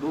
2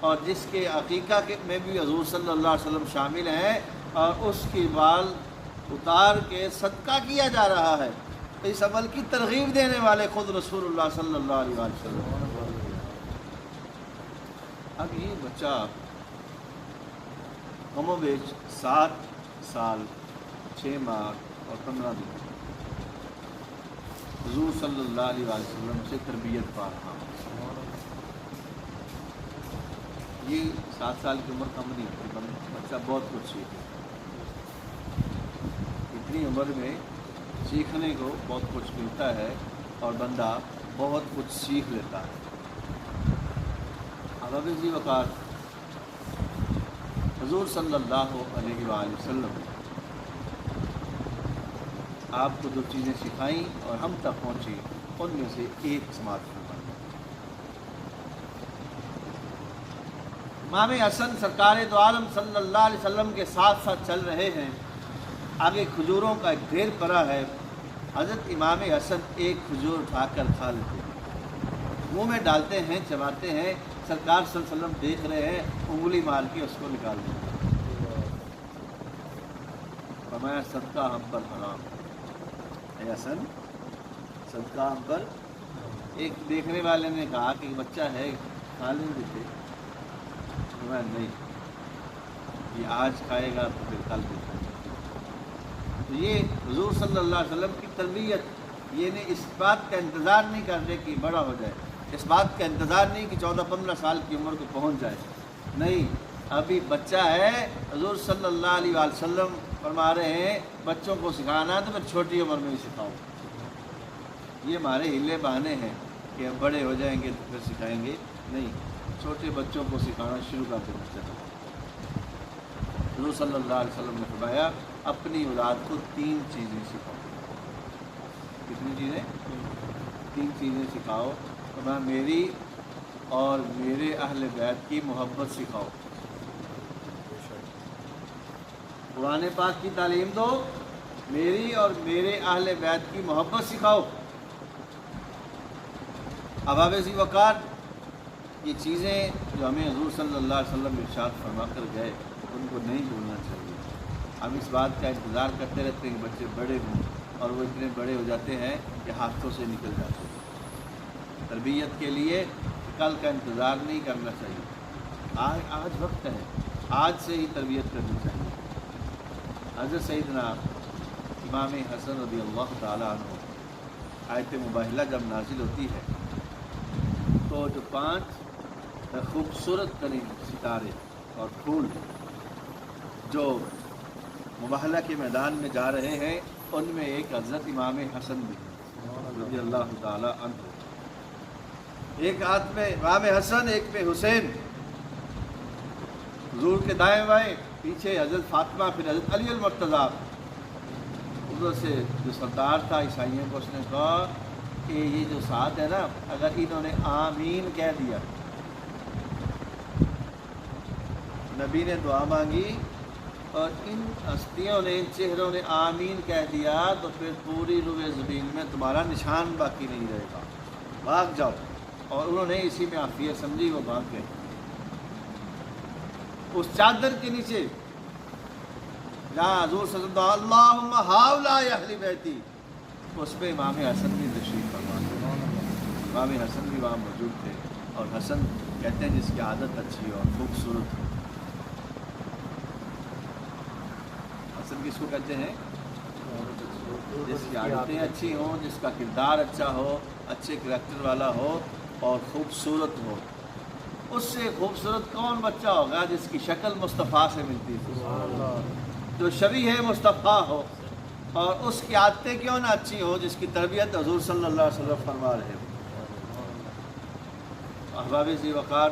اور جس کے عقیقہ میں بھی حضور صلی اللہ علیہ وسلم شامل ہیں، اور اس کی بال اتار کے صدقہ کیا جا رہا ہے، اس عمل کی ترغیب دینے والے خود رسول اللہ صلی اللہ علیہ وسلم۔ اب یہ بچہ کم و بیش 7 سال 6 ماہ اور 15 دن حضور صلی اللہ علیہ وسلم سے تربیت پا رہا ہوں۔ یہ 7 سال کی عمر کم نہیں ہوتی، بچہ بہت کچھ سیکھے، اتنی عمر میں سیکھنے کو بہت کچھ ملتا ہے اور بندہ بہت کچھ سیکھ لیتا ہے۔ حضرت ذی وقار حضور صلی اللہ علیہ وآلہ وسلم آپ کو جو چیزیں سکھائیں اور ہم تک پہنچی، ان میں سے ایک سماعت فرمائیں۔ امام حسن سرکار دو عالم صلی اللہ علیہ وسلم کے ساتھ ساتھ چل رہے ہیں، آگے کھجوروں کا ایک ڈھیر پڑا ہے، حضرت امام حسن ایک کھجور اٹھا کر کھا لیتے ہیں، منہ میں ڈالتے ہیں، چباتے ہیں، سرکار صلی اللہ علیہ وسلم دیکھ رہے ہیں، انگلی مار کے اس کو نکال دیں۔ فرمایا صدقہ ہم پر حرام، اے حسن صدقہ ہم پر۔ ایک دیکھنے والے نے کہا کہ بچہ ہے کھا لیں دیتے، فرمایا نہیں، یہ آج کھائے گا تو پھر کل بھی کھائے گا۔ تو یہ حضور صلی اللہ علیہ وسلم کی تربیت، یہ نہیں اس بات کا انتظار نہیں کرتے کہ بڑا ہو جائے، اس بات کا انتظار نہیں کہ 14-15 سال کی عمر کو پہنچ جائے، نہیں، ابھی بچہ ہے۔ حضور صلی اللہ علیہ وآلہ وسلم فرما رہے ہیں بچوں کو سکھانا ہے تو پھر چھوٹی عمر میں ہی سکھاؤ۔ یہ ہمارے ہلے بہانے ہیں کہ اب بڑے ہو جائیں گے تو پھر سکھائیں گے، نہیں، چھوٹے بچوں کو سکھانا شروع کر دینا چاہیے۔ حضور صلی اللہ علیہ وسلم نے فرمایا اپنی اولاد کو 3 چیزیں سکھاؤ۔ کتنی چیزیں؟ 3 چیزیں سکھاؤ۔ فرمایا میری اور میرے اہل بیت کی محبت سکھاؤ، قرآن پاک کی تعلیم دو، میری اور میرے اہل بیت کی محبت سکھاؤ۔ اباب ذی وقار یہ چیزیں جو ہمیں حضور صلی اللہ علیہ وسلم ارشاد فرما کر گئے ان کو نہیں بھولنا چاہیے۔ ہم اس بات کا انتظار کرتے رہتے ہیں کہ بچے بڑے ہوں، اور وہ اتنے بڑے ہو جاتے ہیں کہ ہاتھوں سے نکل جاتے ہیں۔ تربیت کے لیے کل کا انتظار نہیں کرنا چاہیے، آج وقت ہے، آج سے ہی تربیت کرنی چاہیے۔ حضرت سیدنا امام حسن رضی اللہ تعالیٰ عنہ آیت مباہلہ جب نازل ہوتی ہے تو جو 5 خوبصورت ترین ستارے اور پھول جو مباہلہ کے میدان میں جا رہے ہیں ان میں ایک حضرت امام حسن بھی رضی اللہ تعالیٰ عنہ، ایک ہاتھ میں امام حسن، ایک میں حسین، حضور کے دائیں بائیں، پیچھے حضرت فاطمہ، پھر حضرت علی المرتضیٰ۔ ادھر سے جو سردار تھا عیسائیوں کو، اس نے کہا کہ یہ جو ساتھ ہے نا، اگر انہوں نے آمین کہہ دیا، نبی نے دعا مانگی اور ان ہستیوں نے، ان چہروں نے آمین کہہ دیا تو پھر پوری روئے زمین میں تمہارا نشان باقی نہیں رہے گا، بھاگ جاؤ۔ اور انہوں نے اسی میں عافیت سمجھی، وہ بھاگ گئے۔ اس چادر کے نیچے جہاں حضور صلی اللہ علیہ وسلم اللہم ہؤلاء اہل بیتی، اس پہ امام حسن بھی تشریف فرما تھے، امام حسن بھی وہاں موجود تھے۔ اور حسن کہتے ہیں جس کی عادت اچھی اور خوبصورت ہو۔ حسن کس کو کہتے ہیں؟ جس کی عادتیں اچھی ہوں، جس کا کردار اچھا ہو، اچھے کریکٹر والا ہو اور خوبصورت ہو۔ اس سے خوبصورت کون بچہ ہوگا جس کی شکل مصطفیٰ سے ملتی ہے، جو شبیہ مصطفیٰ ہو، اور اس کی عادتیں کیوں نہ اچھی ہو جس کی تربیت حضور صلی اللہ علیہ وسلم فرما رہے ہو۔ احباب ذی وقار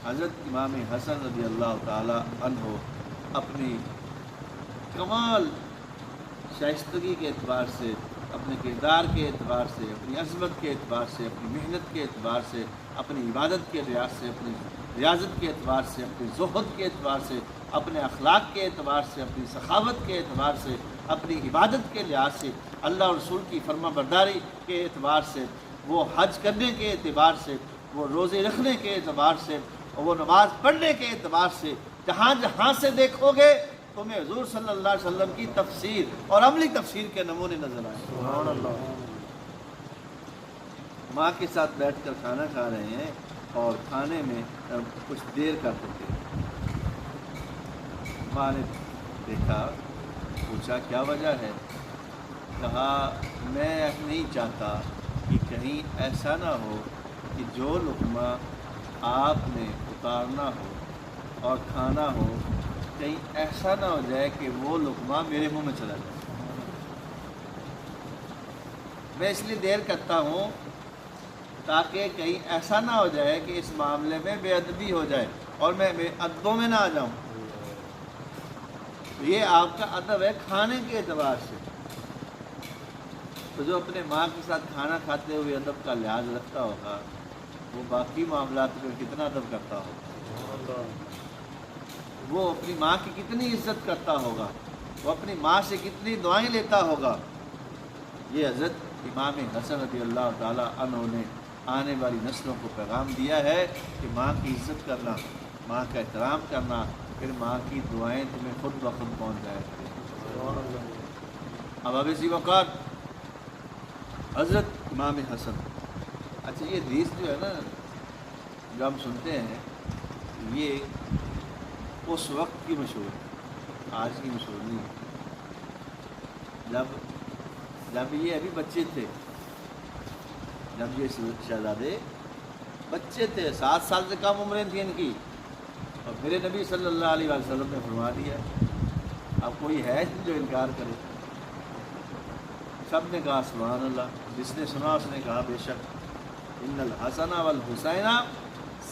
حضرت امام حسن رضی اللہ تعالی عنہ اپنی کمال شائستگی کے اعتبار سے، اپنے کردار کے اعتبار سے، اپنی عظمت کے اعتبار سے، اپنی محنت کے اعتبار سے، اپنی عبادت کے لحاظ سے، اپنی ریاضت کے اعتبار سے، اپنی زہد کے اعتبار سے، اپنے اخلاق کے اعتبار سے، اپنی سخاوت کے اعتبار سے، اپنی عبادت کے لحاظ سے، اللہ اور رسول کی فرما برداری کے اعتبار سے، وہ حج کرنے کے اعتبار سے، وہ روزے رکھنے کے اعتبار سے، اور وہ نماز پڑھنے کے اعتبار سے جہاں جہاں سے دیکھو گے تمہیں حضور صلی اللہ علیہ وسلم کی تفسیر اور عملی تفسیر کے نمونے نظر آئیں. سبحان اللہ. ماں کے ساتھ بیٹھ کر کھانا کھا رہے ہیں اور کھانے میں کچھ دیر کرتے تھے. ماں نے دیکھا, پوچھا کیا وجہ ہے؟ کہا میں نہیں چاہتا کہ کہیں ایسا نہ ہو کہ جو لقمہ آپ نے اتارنا ہو اور کھانا ہو, کہیں ایسا نہ ہو جائے کہ وہ لقمہ میرے منہ میں چلا جائے. میں اس لیے دیر کرتا ہوں تاکہ کہیں ایسا نہ ہو جائے کہ اس معاملے میں بے ادبی ہو جائے اور میں بے ادبوں میں نہ آ جاؤں. یہ آپ کا ادب ہے کھانے کے اعتبار سے. تو جو اپنے ماں کے ساتھ کھانا کھاتے ہوئے ادب کا لحاظ رکھتا ہوگا وہ باقی معاملات میں کتنا ادب کرتا ہوگا, وہ اپنی ماں کی کتنی عزت کرتا ہوگا, وہ اپنی ماں سے کتنی دعائیں لیتا ہوگا. یہ حضرت امام حسن رضی اللہ تعالیٰ عنہ نے آنے والی نسلوں کو پیغام دیا ہے کہ ماں کی عزت کرنا, ماں کا احترام کرنا, پھر ماں کی دعائیں تمہیں خود بخود پہنچ جائے کریں. اب اسی وقت حضرت امام حسن, اچھا یہ حدیث جو ہے نا جو ہم سنتے ہیں یہ اس وقت کی مشہور ہے, آج کی مشہور نہیں ہے. جب یہ ابھی بچے تھے, جب یہ شہزادے بچے تھے, 7 سال سے کم عمریں تھیں ان کی, اور میرے نبی صلی اللہ علیہ وسلم نے فرما دیا. اب کوئی ہے جو انکار کرے؟ سب نے کہا سبحان اللہ. جس نے سنا اس نے کہا بے شک ان الحسن والحسین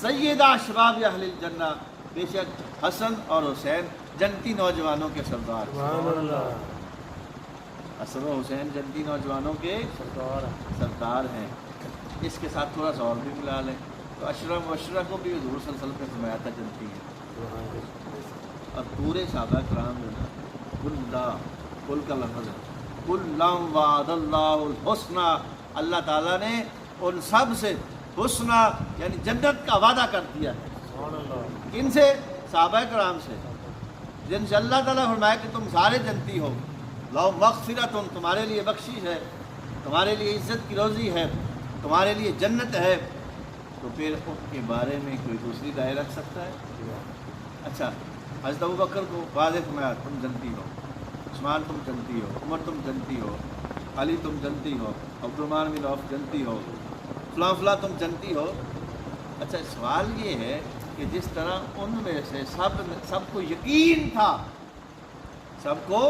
سیدہ شباب اہل الجنہ, بے شک حسن اور حسین جنتی نوجوانوں کے سردار. سبحان اللہ. حسن و حسین جنتی نوجوانوں کے سردار ہیں. اس کے ساتھ تھوڑا سا اور بھی ملا لیں تو اشرا مبشرہ کو بھی حضور صلی اللہ علیہ وسلم نے فرمایا تھا جنتی ہیں. اور پورے صحابہ کرام جو ہے کل کا لفظ ہے کلم وعد اللہ الحسنہ, اللہ تعالیٰ نے ان سب سے حسنہ یعنی جنت کا وعدہ کر دیا ہے. کن سے؟ صحابہ کرام سے, جن سے اللہ تعالیٰ فرمایا کہ تم سارے جنتی ہو. لو مغفرۃ, تمہارے لیے بخشش ہے, تمہارے لیے عزت کی روزی ہے, تمہارے لیے جنت ہے. تو پھر ان کے بارے میں کوئی دوسری رائے رکھ سکتا ہے؟ اچھا حضرت ابوبکر کو واضح فرمایا تم جنتی ہو, عثمان تم جنتی ہو, عمر تم جنتی ہو, علی تم جنتی ہو, عبدالرحمن بن عوف جنتی ہو, فلاں فلاں تم جنتی ہو. اچھا سوال یہ ہے کہ جس طرح ان میں سے سب کو یقین تھا, سب کو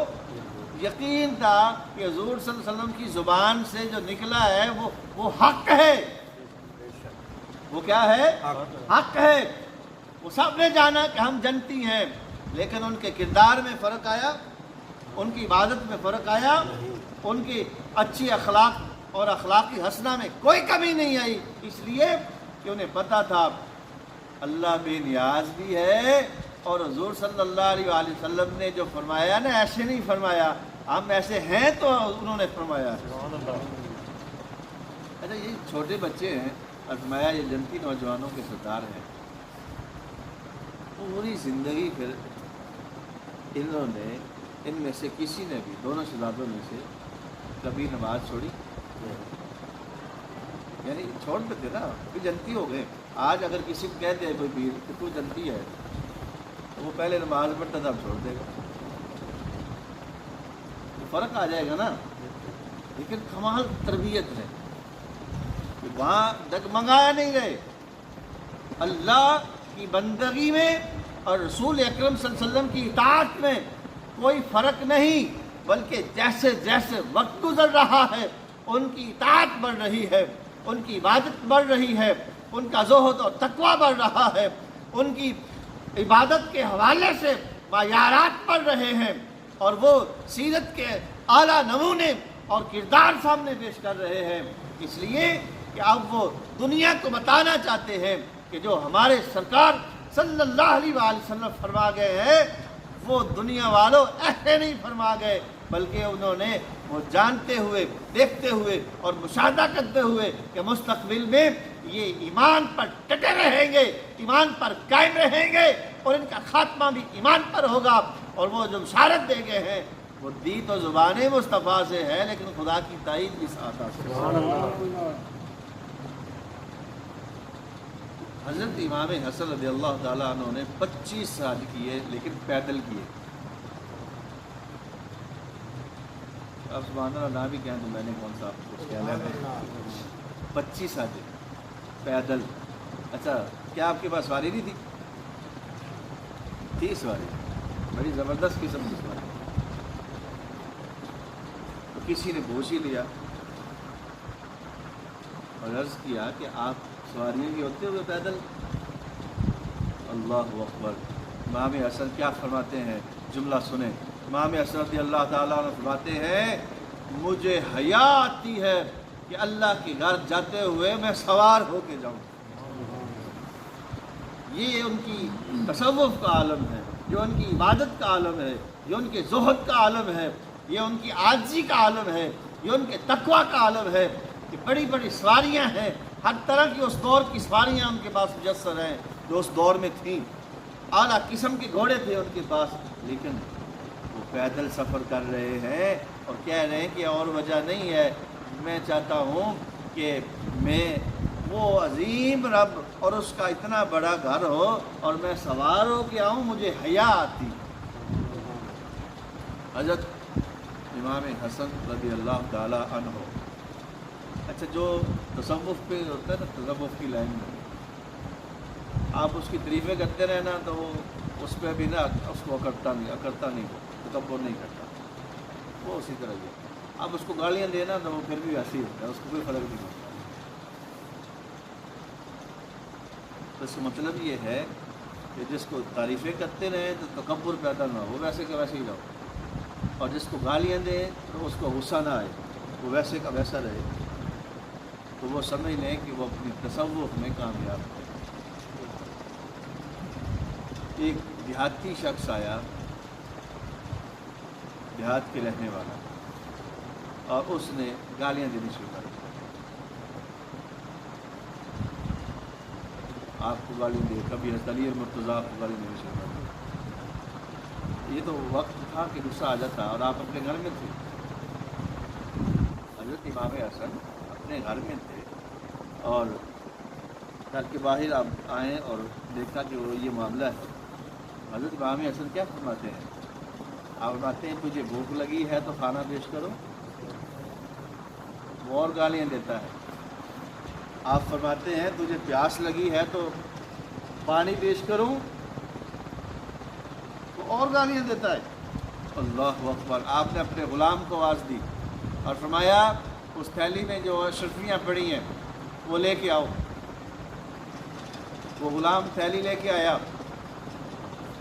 یقین تھا کہ حضور صلی اللہ علیہ وسلم کی زبان سے جو نکلا ہے وہ حق ہے, وہ کیا ہے؟ حق ہے. وہ سب نے جانا کہ ہم جنتی ہیں, لیکن ان کے کردار میں فرق آیا, ان کی عبادت میں فرق آیا, ان کی اچھی اخلاق اور اخلاقی حسنہ میں کوئی کمی نہیں آئی, اس لیے کہ انہیں پتہ تھا اللہ بے نیاز بھی ہے اور حضور صلی اللہ علیہ وآلہ وسلم نے جو فرمایا نا ایسے نہیں فرمایا, ہم ایسے ہیں تو انہوں نے فرمایا. اچھا یہ چھوٹے بچے ہیں, فرمایا یہ جنتی نوجوانوں کے سردار ہیں. پوری زندگی پھر انہوں نے ان میں سے کسی نے بھی, دونوں شہزادوں میں سے کبھی نماز چھوڑی؟ یعنی چھوڑ دیتے نا, پھر جنتی ہو گئے. آج اگر کسی کو کہہ دے کوئی پیر کہ تو جنتی ہے تو وہ پہلے نماز پڑھتا تھا, اب چھوڑ دے گا, تو فرق آ جائے گا نا. لیکن کمال تربیت ہے کہ وہاں ڈگمگایا نہیں گئے. اللہ کی بندگی میں اور رسول اکرم صلی اللہ علیہ وسلم کی اطاعت میں کوئی فرق نہیں, بلکہ جیسے جیسے وقت گزر رہا ہے ان کی اطاعت بڑھ رہی ہے, ان کی عبادت بڑھ رہی ہے, ان کا زہد اور تقویٰ بڑھ رہا ہے, ان کی عبادت کے حوالے سے معیارات بڑھ رہے ہیں, اور وہ سیرت کے اعلیٰ نمونے اور کردار سامنے پیش کر رہے ہیں. اس لیے کہ اب وہ دنیا کو بتانا چاہتے ہیں کہ جو ہمارے سرکار صلی اللہ علیہ وآلہ وسلم فرما گئے ہیں وہ دنیا والوں ایسے نہیں فرما گئے, بلکہ انہوں نے وہ جانتے ہوئے, دیکھتے ہوئے اور مشاہدہ کرتے ہوئے کہ مستقبل میں یہ ایمان پر ڈٹے رہیں گے، ایمان پر قائم رہیں گے، اور ان کا خاتمہ بھی ایمان پر ہوگا۔ اور وہ جو بشارت دے گئے ہیں وہ دی تو زبان مصطفیٰ سے ہے، لیکن خدا کی تائید بھی ساتھ سے۔ حضرت امام حسن رضی اللہ تعالیٰ عنہ نے 25 سال کیے، لیکن پیدل کیے۔ اب سبحان اللہ نہ بھی کہیں تو میں نے کون سا کچھ کہنا ہے۔ 25 سال پیدل۔ اچھا کیا آپ کے پاس سواری نہیں تھی؟ تھی سواری، بڑی زبردست قسم کی سواری۔ تو کسی نے بوجھ ہی لیا اور عرض کیا کہ آپ سواریوں کی ہوتے ہوئے پیدل؟ اللہ اکبر۔ امام حسن کیا فرماتے ہیں، جملہ سنیں۔ امام حسن رضی اللہ تعالیٰ عنہ فرماتے ہیں مجھے حیا آتی ہے کہ اللہ کے گھر جاتے ہوئے میں سوار ہو کے جاؤں۔ یہ ان کی تصوف کا عالم ہے، جو ان کی عبادت کا عالم ہے، جو ان کے زہد کا عالم ہے، یہ ان کی عاجزی کا عالم ہے، یہ ان کے تقوی کا عالم ہے کہ بڑی بڑی سواریاں ہیں، ہر طرح کی اس دور کی سواریاں ان کے پاس مجسر ہیں جو اس دور میں تھیں، اعلیٰ قسم کے گھوڑے تھے ان کے پاس، لیکن وہ پیدل سفر کر رہے ہیں اور کہہ رہے ہیں کہ اور وجہ نہیں ہے، میں چاہتا ہوں کہ میں وہ عظیم رب اور اس کا اتنا بڑا گھر ہو اور میں سوار ہو کے آؤں، مجھے حیا آتی۔ حضرت امام حسن رضی اللہ تعالیٰ عنہ، اچھا جو تصوف پہ ہوتا ہے نا، تصوف کی لائن میں آپ اس کی تعریفیں کرتے رہے نا تو وہ اس پہ بھی نا اس کو اکڑتا نہیں، تکبر نہیں کرتا، وہ اسی طرح ہی ہے۔ آپ اس کو گالیاں دینا تو وہ پھر بھی ایسے ہی ہوتا ہے، اس کو کوئی فرق نہیں ہوتا۔ تو اس کا مطلب یہ ہے کہ جس کو تعریفیں کرتے رہیں تو تکبر پیدا نہ ہو، ویسے کا ویسے ہی رہو، اور جس کو گالیاں دیں تو اس کو غصہ نہ آئے، وہ ویسے کا ویسا رہے، تو وہ سمجھ لیں کہ وہ اپنی تصوف میں کامیاب ہے۔ ایک دیہاتی شخص آیا، دیہات کے رہنے والا، اور اس نے گالیاں دینی شروع کر دی۔ آپ کو گالیاں دے، کبھی حضرت علی مرتضیٰ آپ کو گالیاں دینی شروع کر دی۔ یہ تو وقت تھا کہ غصہ آ جاتا اور آپ اپنے گھر میں تھے۔ حضرت امام حسن اپنے گھر میں تھے اور گھر کے باہر آپ آئیں اور دیکھا کہ وہ یہ معاملہ ہے۔ حضرت امام حسن کیا فرماتے ہیں؟ آپ فرماتے ہیں تجھے بھوک لگی ہے تو کھانا پیش کرو، وہ اور گالیاں دیتا ہے۔ آپ فرماتے ہیں تجھے پیاس لگی ہے تو پانی پیش کروں، وہ اور گالیاں دیتا ہے۔ اللہ اکبر۔ آپ نے اپنے غلام کو آواز دی اور فرمایا اس تھیلی میں جو اشرفیاں پڑی ہیں وہ لے کے آؤ۔ وہ غلام تھیلی لے کے آیا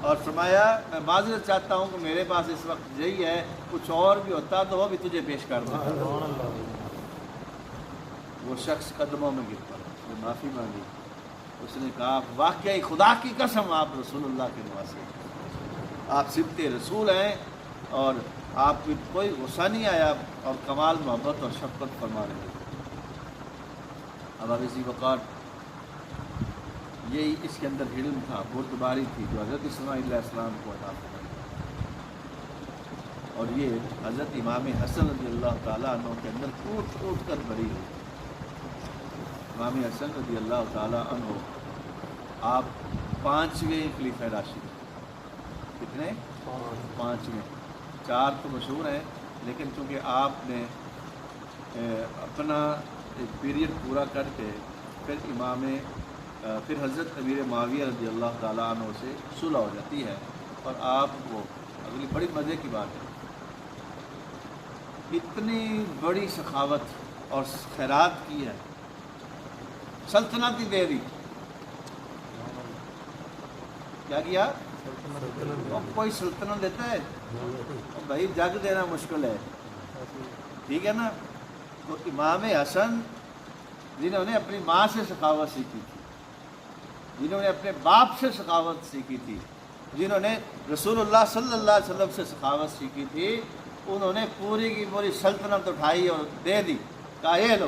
اور فرمایا میں معذرت چاہتا ہوں کہ میرے پاس اس وقت یہی ہے، کچھ اور بھی ہوتا تو وہ بھی تجھے پیش کر دوں۔ وہ شخص قدموں میں گر پڑا، وہ معافی مانگی۔ اس نے کہا واقعی خدا کی قسم آپ رسول اللہ کے نواسے، آپ صبت رسول ہیں اور آپ کو کوئی غصہ نہیں آیا اور کمال محبت اور شفقت فرما رہے ہیں۔ اب اسی وقت یہی اس کے اندر علم تھا، بردباری تھی جو حضرت اسماعیل علیہ السلام کو عطا فرمائی، اور یہ حضرت امام حسن رضی اللہ تعالیٰ عنہ کے اندر ٹوٹ ٹوٹ کر بھری ہوئی۔ امام حسن رضی اللہ تعالیٰ عنہ آپ 5ویں خلیفہ راشد، کتنے؟ 5ویں، 4 تو مشہور ہیں، لیکن چونکہ آپ نے اپنا ایک پیریڈ پورا کر کے پھر حضرت امیر معاویہ رضی اللہ تعالیٰ عنہ سے صلح ہو جاتی ہے، اور آپ کو اگلی بڑی مزے کی بات ہے، اتنی بڑی سخاوت اور خیرات کی ہے، سلطنت ہی دے دی۔ کیا کیا؟ کوئی سلطنت دیتا ہے؟ بھائی جگ دینا مشکل ہے، ٹھیک ہے نا؟ تو امام حسن جنہوں نے اپنی ماں سے سخاوت سیکھی تھی، جنہوں نے اپنے باپ سے سخاوت سیکھی تھی، جنہوں نے رسول اللہ صلی اللہ علیہ وسلم سے سخاوت سیکھی تھی، انہوں نے پوری کی پوری سلطنت اٹھائی اور دے دی، کہا یہ لو